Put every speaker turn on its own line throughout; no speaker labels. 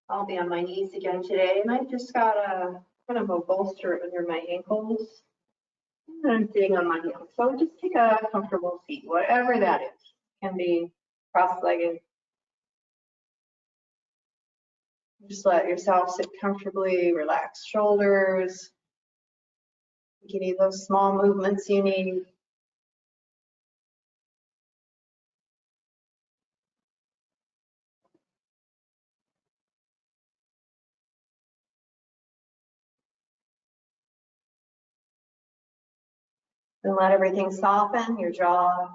I'll be on my knees again today, and I just got a kind of a bolster under my ankles. And I'm sitting on my heels. So just take a comfortable seat, whatever that is. Can be cross-legged. Just let yourself sit comfortably, relax shoulders. You need those small movements you need. And let everything soften, your jaw,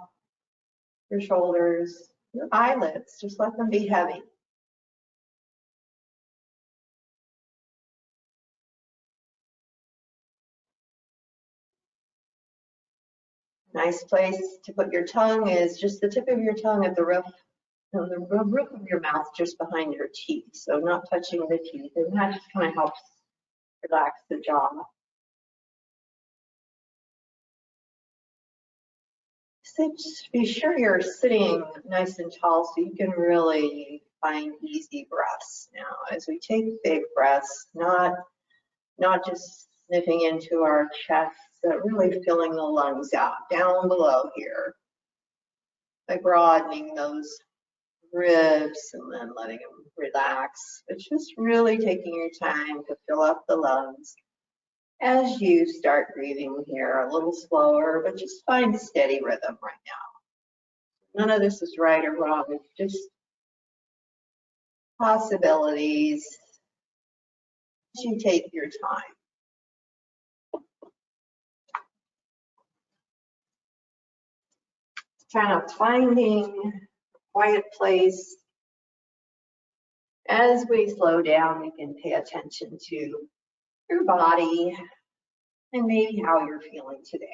your shoulders, your eyelids. Just let them be heavy. Nice place to put your tongue is just the tip of your tongue at the roof, and the roof of your mouth just behind your teeth. So not touching the teeth, and that just kind of helps relax the jaw. Be sure you're sitting nice and tall so you can really find easy breaths now. As we take big breaths, not just sniffing into our chests, but really filling the lungs out down below here by broadening those ribs and then letting them relax. But just really taking your time to fill up the lungs as you start breathing here a little slower, but just find a steady rhythm right now. None of this is right or wrong. It's just possibilities as you take your time. Kind of finding a quiet place. As we slow down, we can pay attention to your body and maybe how you're feeling today.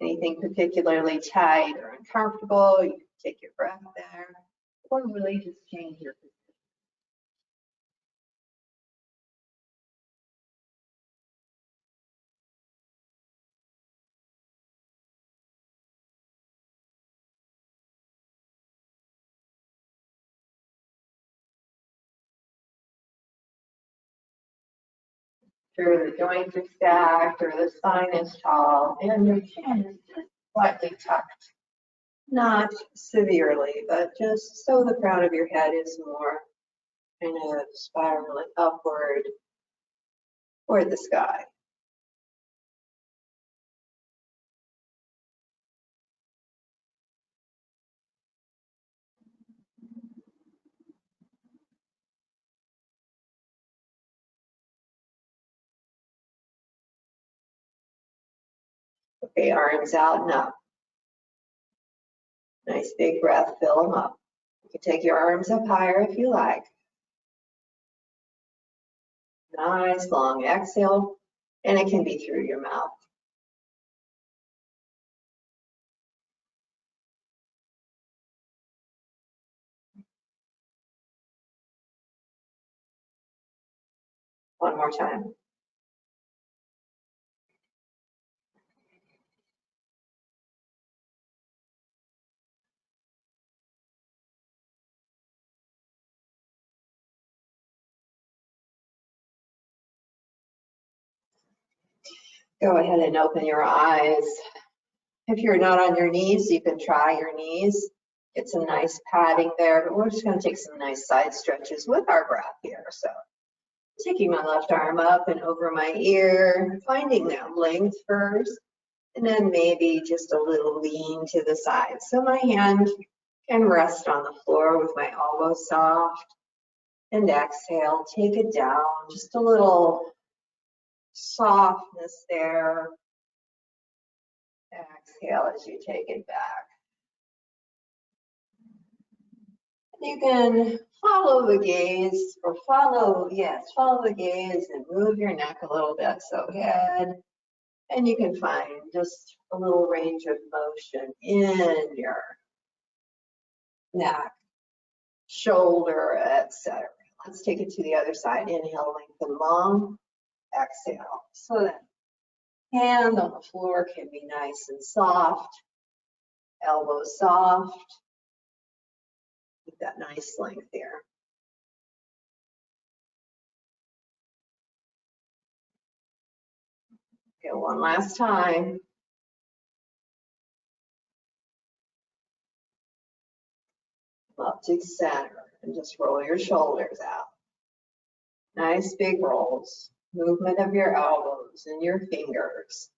Anything particularly tight or uncomfortable, you can take your breath there, or really just change your position. Sure, the joints are stacked or the spine is tall and your chin is just slightly tucked. Not severely, but just so the crown of your head is more kind of spiraling upward toward the sky. Okay, arms out and up. Nice big breath, fill them up. You can take your arms up higher if you like. Nice long exhale, and it can be through your mouth. One more time. Go ahead and open your eyes. If you're not on your knees, you can try your knees. Get some nice padding there, but we're just going to take some nice side stretches with our breath here. So taking my left arm up and over my ear, finding that length first, and then maybe just a little lean to the side. So my hand can rest on the floor with my elbow soft. And exhale, take it down, just a little softness there. Exhale as you take it back. You can follow the gaze or follow the gaze and move your neck a little bit. So head, and you can find just a little range of motion in your neck, shoulder, etc. Let's take it to the other side. Inhale, lengthen long. Exhale. So that hand on the floor can be nice and soft. elbows soft. Keep that nice length there. Okay, one last time. Up to center and just roll your shoulders out. Nice big rolls. Movement of your elbows and your fingers.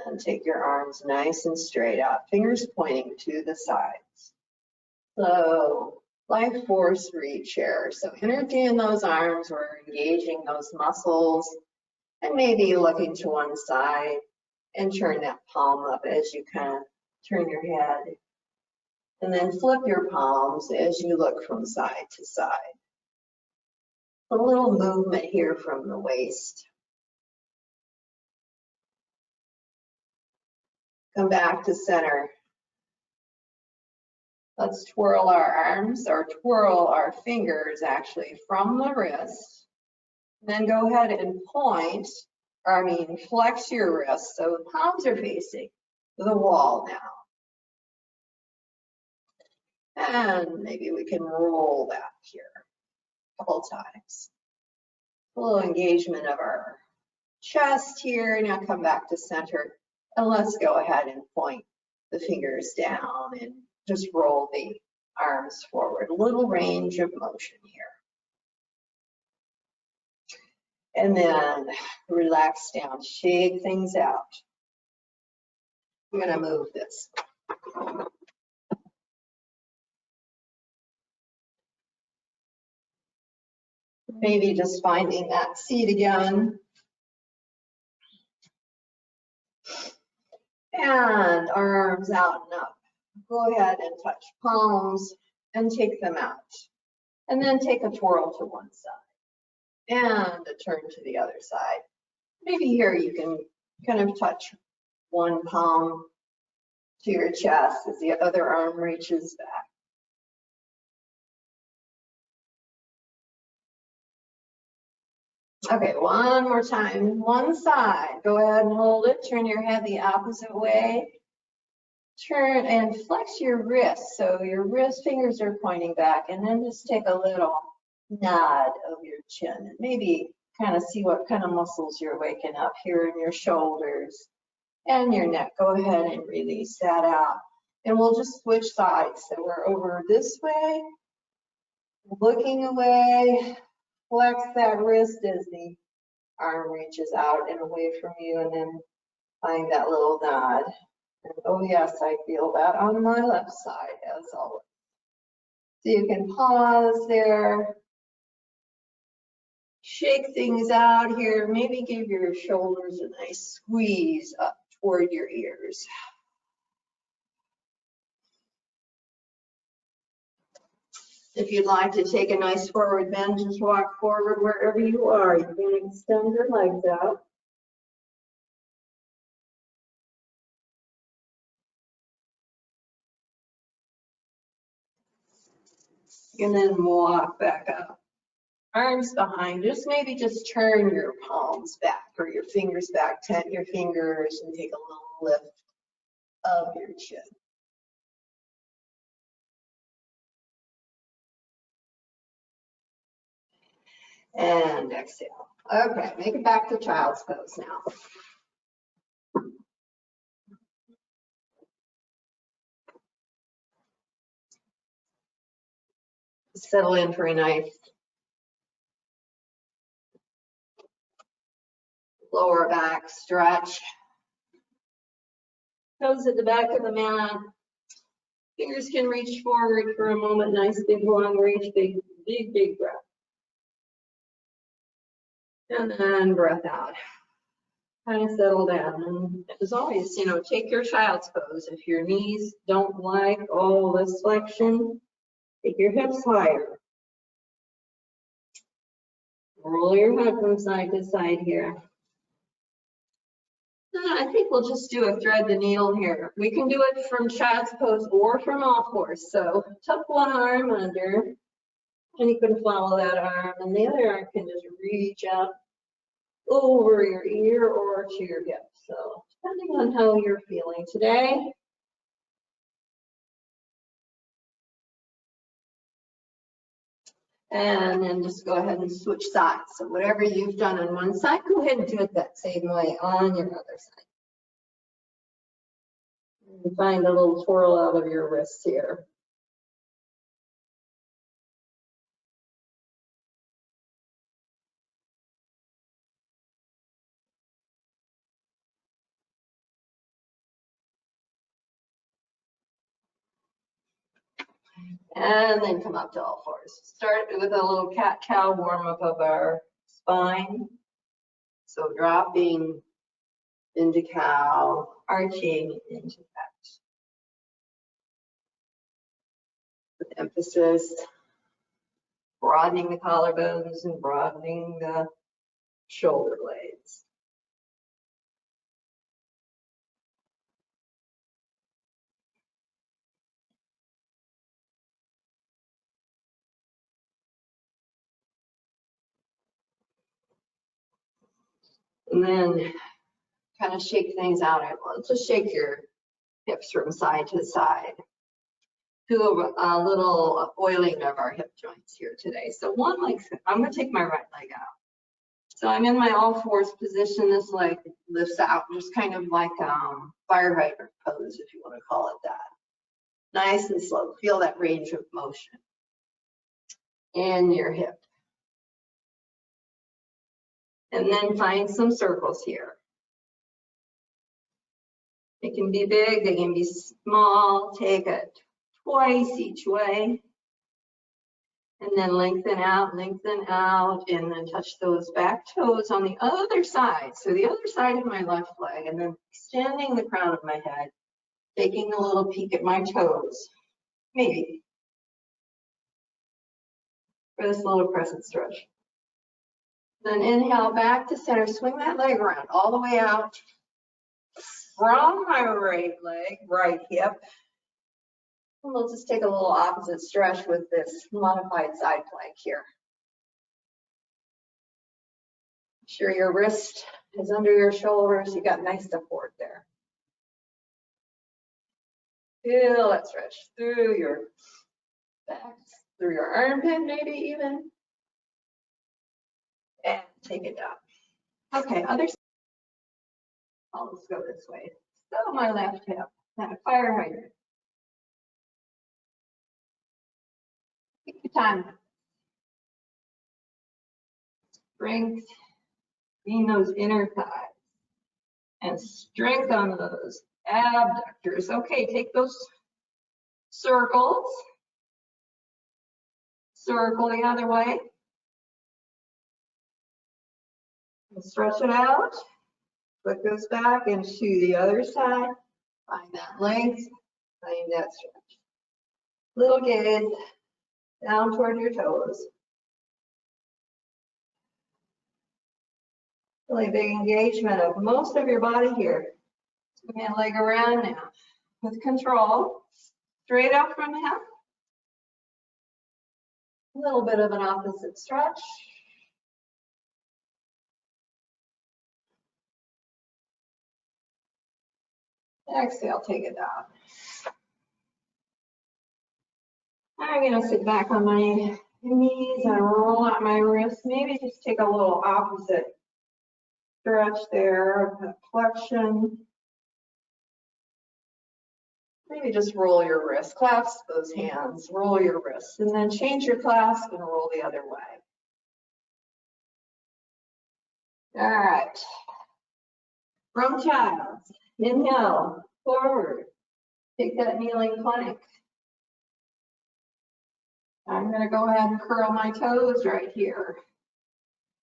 And take your arms nice and straight up, fingers pointing to the sides. So life force reach here. So energy in those arms, we're engaging those muscles and maybe looking to one side and turn that palm up as you kind of turn your head. And then flip your palms as you look from side to side. A little movement here from the waist. Come back to center. Let's twirl our arms or twirl our fingers actually from the wrist. Then go ahead and point, or flex your wrist so the palms are facing the wall now. And maybe we can roll that here a couple times. A little engagement of our chest here. Now come back to center and let's go ahead and point the fingers down and just roll the arms forward. A little range of motion here. And then relax down, shake things out. I'm going to move this. Maybe just finding that seat again. And arms out and up. Go ahead and touch palms and take them out. And then take a twirl to one side and a turn to the other side. Maybe here you can kind of touch one palm to your chest as the other arm reaches back. Okay, one more time. One side. Go ahead and hold it. Turn your head the opposite way. Turn and flex your wrists. So your wrist fingers are pointing back. And then just take a little nod of your chin. And maybe kind of see what kind of muscles you're waking up here in your shoulders and your neck. Go ahead and release that out. And we'll just switch sides. So we're over this way, looking away. Flex that wrist as the arm reaches out and away from you, and then find that little nod. And oh yes, I feel that on my left side as always. So you can pause there, shake things out here, maybe give your shoulders a nice squeeze up toward your ears. If you'd like to take a nice forward bend, just walk forward wherever you are. You can extend your legs out. And then walk back up. Arms behind, maybe just turn your palms back or your fingers back, tent your fingers and take a little lift of your chin. And exhale. Okay, make it back to child's pose now. Settle in for a nice lower back stretch. Toes at the back of the mat. Fingers can reach forward for a moment. Nice big long reach, big breath. And then breath out. Kind of settle down. And as always, take your child's pose. If your knees don't like all this flexion, take your hips higher. Roll your head from side to side here. And I think we'll just do a thread the needle here. We can do it from child's pose or from all fours. So tuck one arm under, and you can follow that arm, and the other arm can just reach up over your ear or to your hip. So depending on how you're feeling today. And then just go ahead and switch sides. So whatever you've done on one side, go ahead and do it that same way on your other side. And find a little twirl out of your wrists here. And then come up to all fours. Start with a little cat-cow warm-up of our spine. So dropping into cow, arching into cat. With emphasis, broadening the collarbones and broadening the shoulder blades. And then kind of shake things out. Let's just shake your hips from side to side. Do a little oiling of our hip joints here today. So one leg, I'm going to take my right leg out. So I'm in my all fours position. This leg lifts out, just kind of like fire hydrant pose, if you want to call it that. Nice and slow. Feel that range of motion in your hip. And then find some circles here. They can be big, they can be small. Take it twice each way. And then lengthen out, and then touch those back toes on the other side. So the other side of my left leg, and then extending the crown of my head, taking a little peek at my toes, maybe, for this little crescent stretch. Then inhale back to center, swing that leg around all the way out from my right leg, right hip. And we'll just take a little opposite stretch with this modified side plank here. Make sure your wrist is under your shoulders. You got nice support there. Feel that stretch through your back, through your armpit maybe even. And take it down. Okay, other side. I'll just go this way. So my left hip, that fire hydrant. Take your time. Strength in those inner thighs. And strength on those abductors. Okay, take those circles. Circle the other way. And stretch it out. Foot goes back into the other side. Find that length. Find that stretch. Little gaze down toward your toes. Really big engagement of most of your body here. Swing that leg around now with control. Straight out from the hip. A little bit of an opposite stretch. Exhale, take it down. I'm going to sit back on my knees and roll out my wrists. Maybe just take a little opposite stretch there, flexion. Maybe just roll your wrist, clasp those hands, roll your wrists, and then change your clasp and roll the other way. All right. From child, inhale, forward. Take that kneeling plank. I'm going to go ahead and curl my toes right here.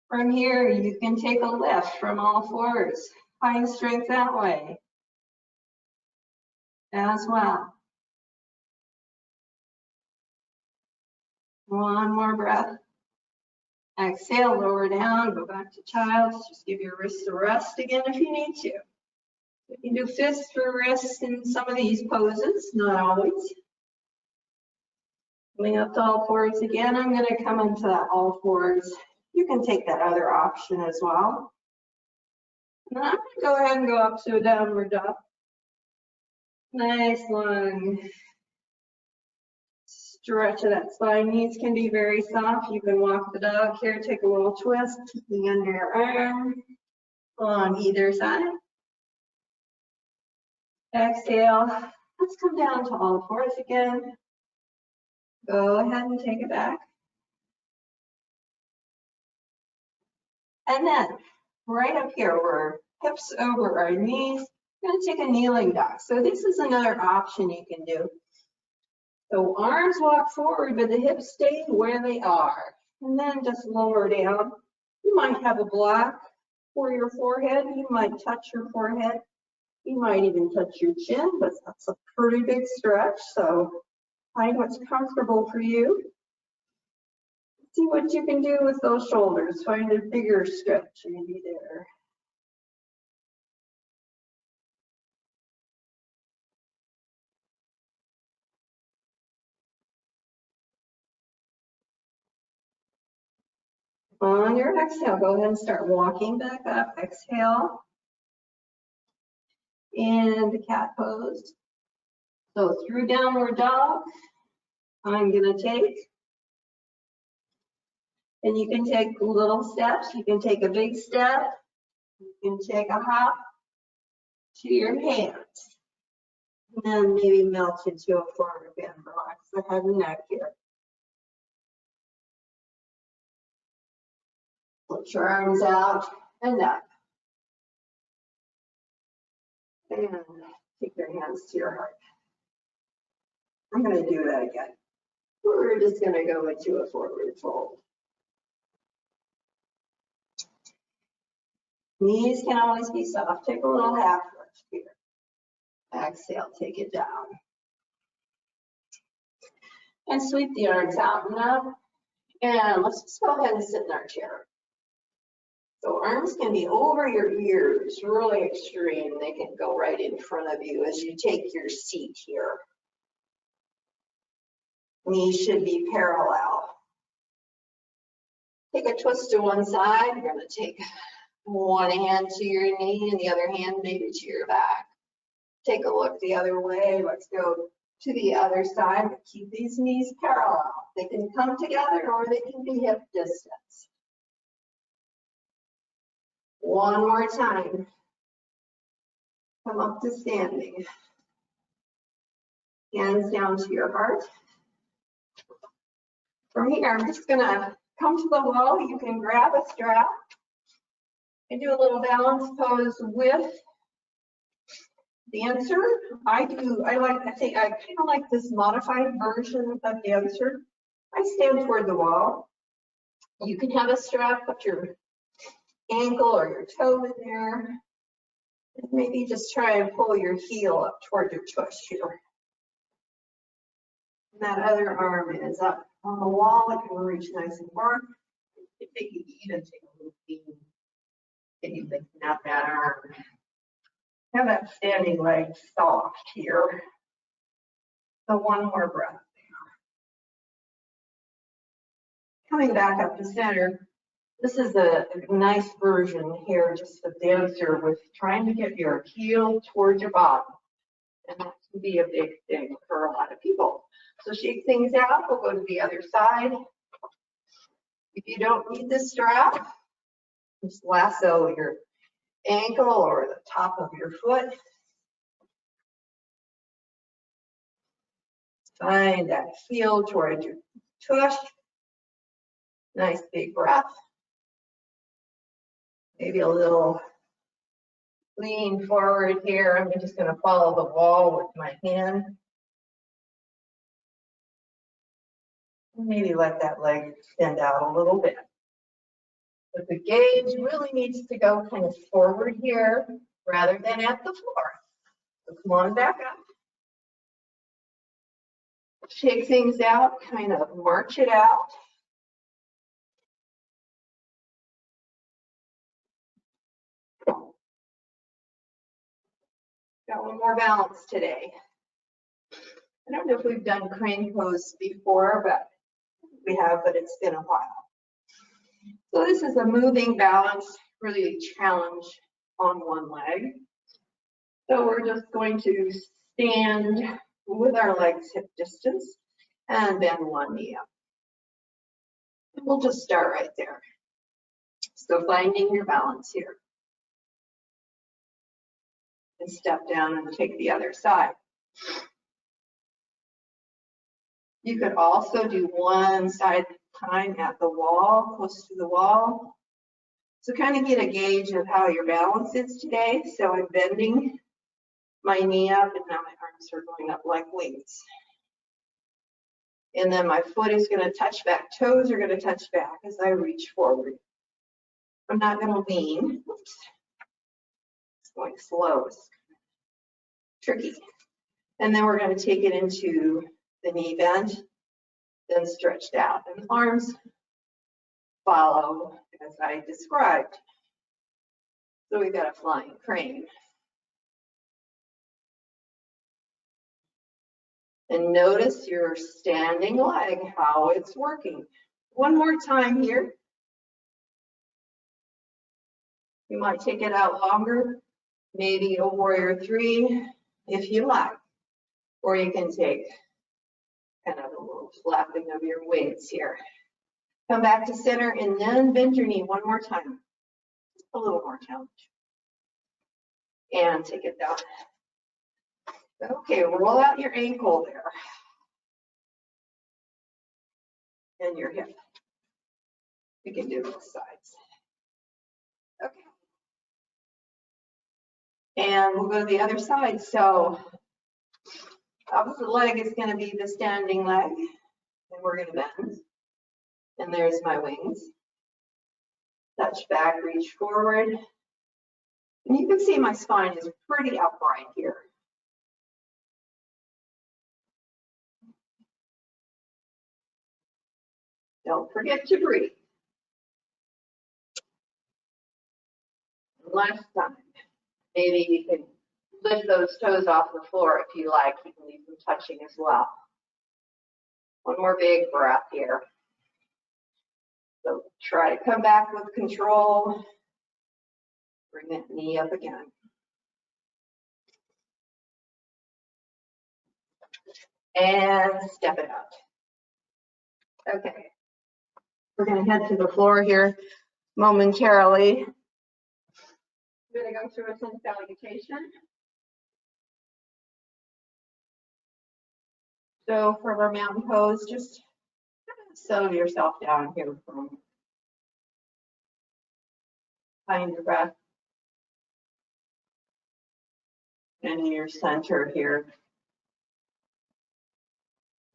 From here, you can take a lift from all fours. Find strength that way as well. One more breath. Exhale, lower down, go back to child's. Just give your wrists a rest again if you need to. You can do fists for wrists in some of these poses, not always. Coming up to all fours again, I'm going to come into that all fours. You can take that other option as well. Now I'm going to go ahead and go up to a downward dog. Nice long stretch of that spine. Knees can be very soft. You can walk the dog here, take a little twist, the under your arm on either side. Exhale. Let's come down to all fours again. Go ahead and take it back. And then right up here, we're hips over our knees. We're going to take a kneeling dog. So this is another option you can do. So arms walk forward, but the hips stay where they are. And then just lower down. You might have a block for your forehead. You might touch your forehead. You might even touch your chin, but that's a pretty big stretch. So find what's comfortable for you. See what you can do with those shoulders. Find a bigger stretch maybe there. On your exhale, go ahead and start walking back up. Exhale. And the cat pose. So through downward dog, I'm going to take. And you can take little steps. You can take a big step. You can take a hop to your hands. And then maybe melt into a forward bend. Relax the head and neck here. Put your arms out and up. And take your hands to your heart. I'm going to do that again. We're just going to go into a forward fold. Knees can always be soft. Take a little half lift here. Exhale, take it down. And sweep the arms out and up. And let's just go ahead and sit in our chair. So arms can be over your ears, really extreme. They can go right in front of you as you take your seat here. Knees should be parallel. Take a twist to one side. You're going to take one hand to your knee and the other hand maybe to your back. Take a look the other way. Let's go to the other side. Keep these knees parallel. They can come together or they can be hip distance. One more time. Come up to standing. Hands down to your heart. From here, I'm just going to come to the wall. You can grab a strap and do a little balance pose with dancer. I kind of like this modified version of dancer. I stand toward the wall. You can have a strap, put your ankle or your toe in there. And maybe just try and pull your heel up toward your tush here. And that other arm is up on the wall. It can reach nice and far. You can even take a little beam. And you lengthen out that arm. Have that standing leg soft here. So one more breath there. Coming back up to center. This is a nice version here, just a dancer with trying to get your heel towards your bottom. And that can be a big thing for a lot of people. So shake things out. We'll go to the other side. If you don't need the strap, just lasso your ankle or the top of your foot. Find that heel towards your tush. Nice big breath. Maybe a little lean forward here. I'm just going to follow the wall with my hand. Maybe let that leg extend out a little bit. But the gaze really needs to go kind of forward here rather than at the floor. So come on back up. Shake things out, kind of march it out. Got one more balance today. I don't know if we've done crane pose before, but we have, but it's been a while. So this is a moving balance, really challenge on one leg. So we're just going to stand with our legs hip distance and bend one knee up. And we'll just start right there. So finding your balance here. And step down and take the other side. You could also do one side at a time at the wall, close to the wall. So kind of get a gauge of how your balance is today. So I'm bending my knee up and now my arms are going up like wings. And then my foot is going to touch back, toes are going to touch back as I reach forward. I'm not going to lean. Oops. It's going slow. It's tricky. And then we're going to take it into the knee bend, then stretched out. And arms follow as I described. So we've got a flying crane. And notice your standing leg, how it's working. One more time here. You might take it out longer, maybe a warrior three if you like. Or you can take kind of a little flapping of your wings here. Come back to center and then bend your knee one more time. A little more challenge. And take it down. Okay, roll out your ankle there. And your hip. We can do both sides. Okay. And we'll go to the other side. So opposite leg is going to be the standing leg. And we're going to bend. And there's my wings. Touch back, reach forward. And you can see my spine is pretty upright here. Don't forget to breathe. Last time, maybe you can lift those toes off the floor if you like. You can leave them touching as well. One more big breath here. So try to come back with control. Bring that knee up again. And step it out. Okay. We're going to head to the floor here momentarily. I'm going to go through a sun salutation. So from our mountain pose, just settle yourself down here from find your breath and in your center here.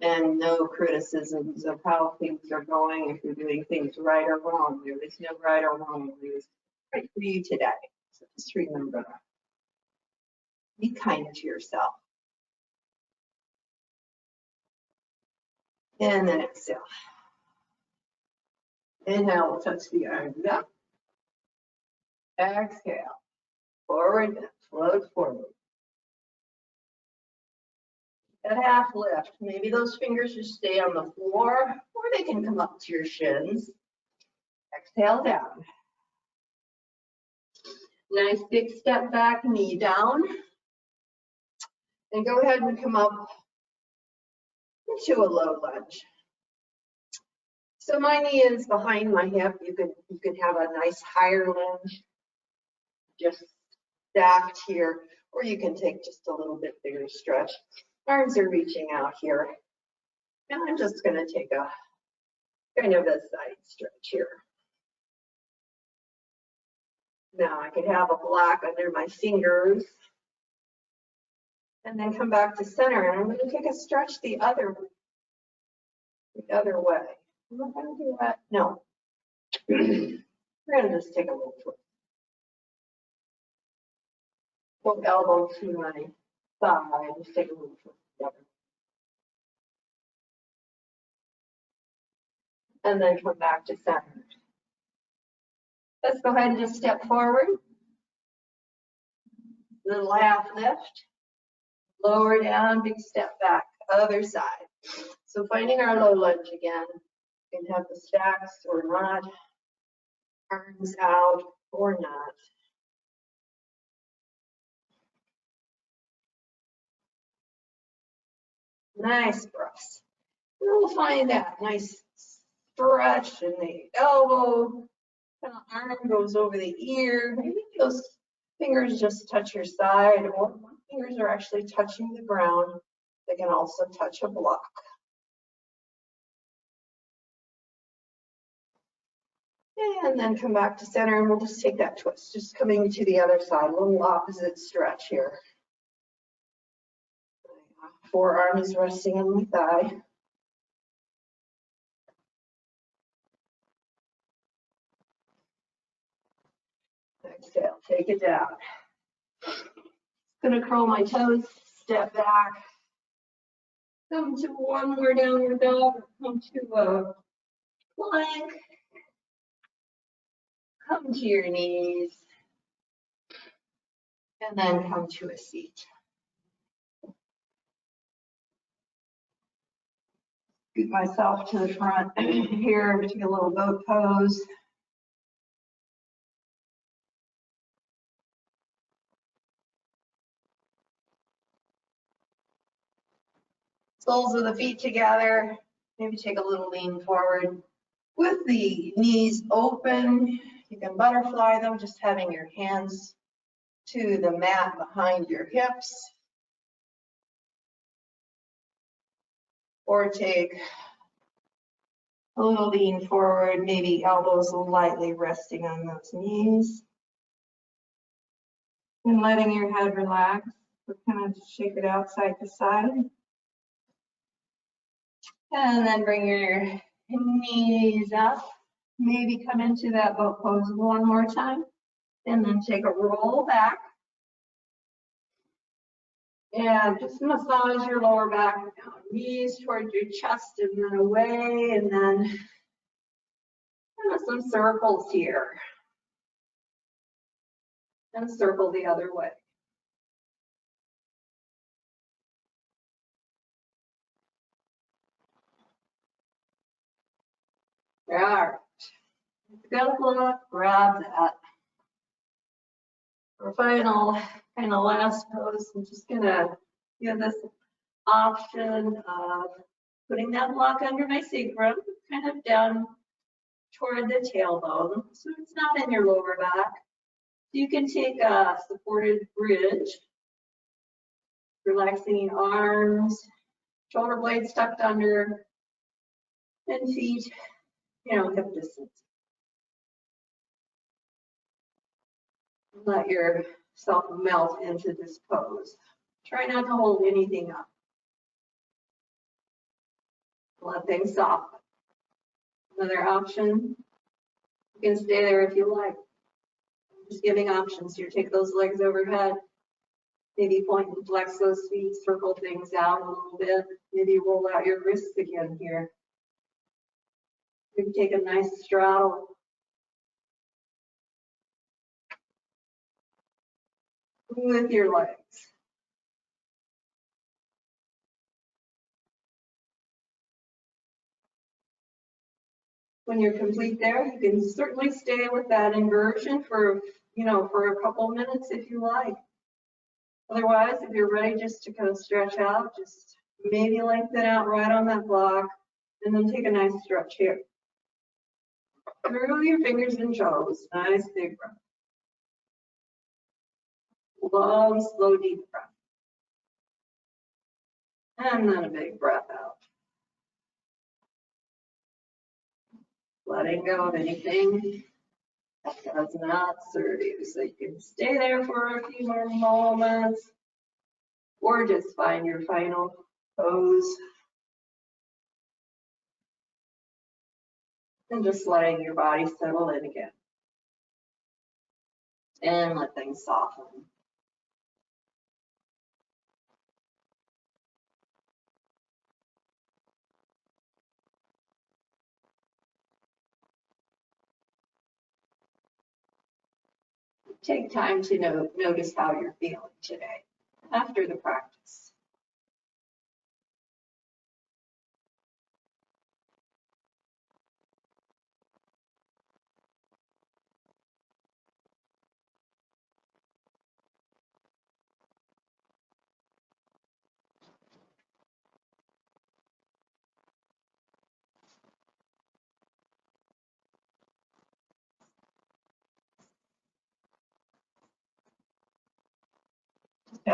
And no criticisms of how things are going, if you're doing things right or wrong. There is no right or wrong. There is right for you today. So just remember that. Be kind to yourself. And then exhale. Inhale, we'll touch the arms up. Exhale. Forward, float forward. That half lift. Maybe those fingers just stay on the floor, or they can come up to your shins. Exhale down. Nice big step back, knee down. And go ahead and come up into a low lunge. So my knee is behind my hip. You can have a nice higher lunge, just stacked here, or you can take just a little bit bigger stretch. Arms are reaching out here. And I'm just going to take a kind of a side stretch here. Now I could have a block under my fingers and then come back to center. And I'm going to take a stretch the other way. Am I going to do that? No. We're going to just take a little twist. Both elbow to my thigh. Just take a little twist together. And then come back to center. Let's go ahead and just step forward. Little half lift. Lower down, big step back. Other side. So finding our low lunge again. You can have the stacks or not. Arms out or not. Nice breaths. And we'll find that nice stretch in the elbow. Kind of arm goes over the ear. Maybe those fingers just touch your side, or my fingers are actually touching the ground. They can also touch a block. And then come back to center, and we'll just take that twist, just coming to the other side, a little opposite stretch here. Forearm is resting on my thigh. Exhale, take it down. Gonna curl my toes, step back. Come to one more downward dog, come to a plank. Come to your knees. And then come to a seat. Scoot myself to the front here, take a little boat pose. Soles of the feet together. Maybe take a little lean forward. With the knees open, you can butterfly them, just having your hands to the mat behind your hips. Or take a little lean forward, maybe elbows lightly resting on those knees. And letting your head relax. So kind of shake it out side to side. And then bring your knees up. Maybe come into that boat pose one more time. And then take a roll back. And just massage your lower back down. Knees towards your chest and then away. And then kind of some circles here. And circle the other way. All right. Good luck, grab that. For final, kind of last pose, I'm just gonna give this option of putting that block under my sacrum, kind of down toward the tailbone, so it's not in your lower back. You can take a supported bridge, relaxing arms, shoulder blades tucked under, and feet, hip distance. Let yourself melt into this pose. Try not to hold anything up. Let things soften. Another option, you can stay there if you like. Just giving options here. Take those legs overhead. Maybe point and flex those feet, circle things out a little bit. Maybe roll out your wrists again here. Maybe take a nice straddle. With your legs. When you're complete there, you can certainly stay with that inversion for a couple minutes if you like. Otherwise, if you're ready just to kind of stretch out, just maybe lengthen out right on that block, and then take a nice stretch here. Through your fingers and toes, nice big breath. Long, slow, deep breath. And then a big breath out. Letting go of anything that does not serve you. So you can stay there for a few more moments, or just find your final pose. And just letting your body settle in again. And let things soften. Take time to notice how you're feeling today after the practice.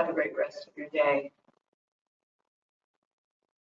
have a great rest of your day.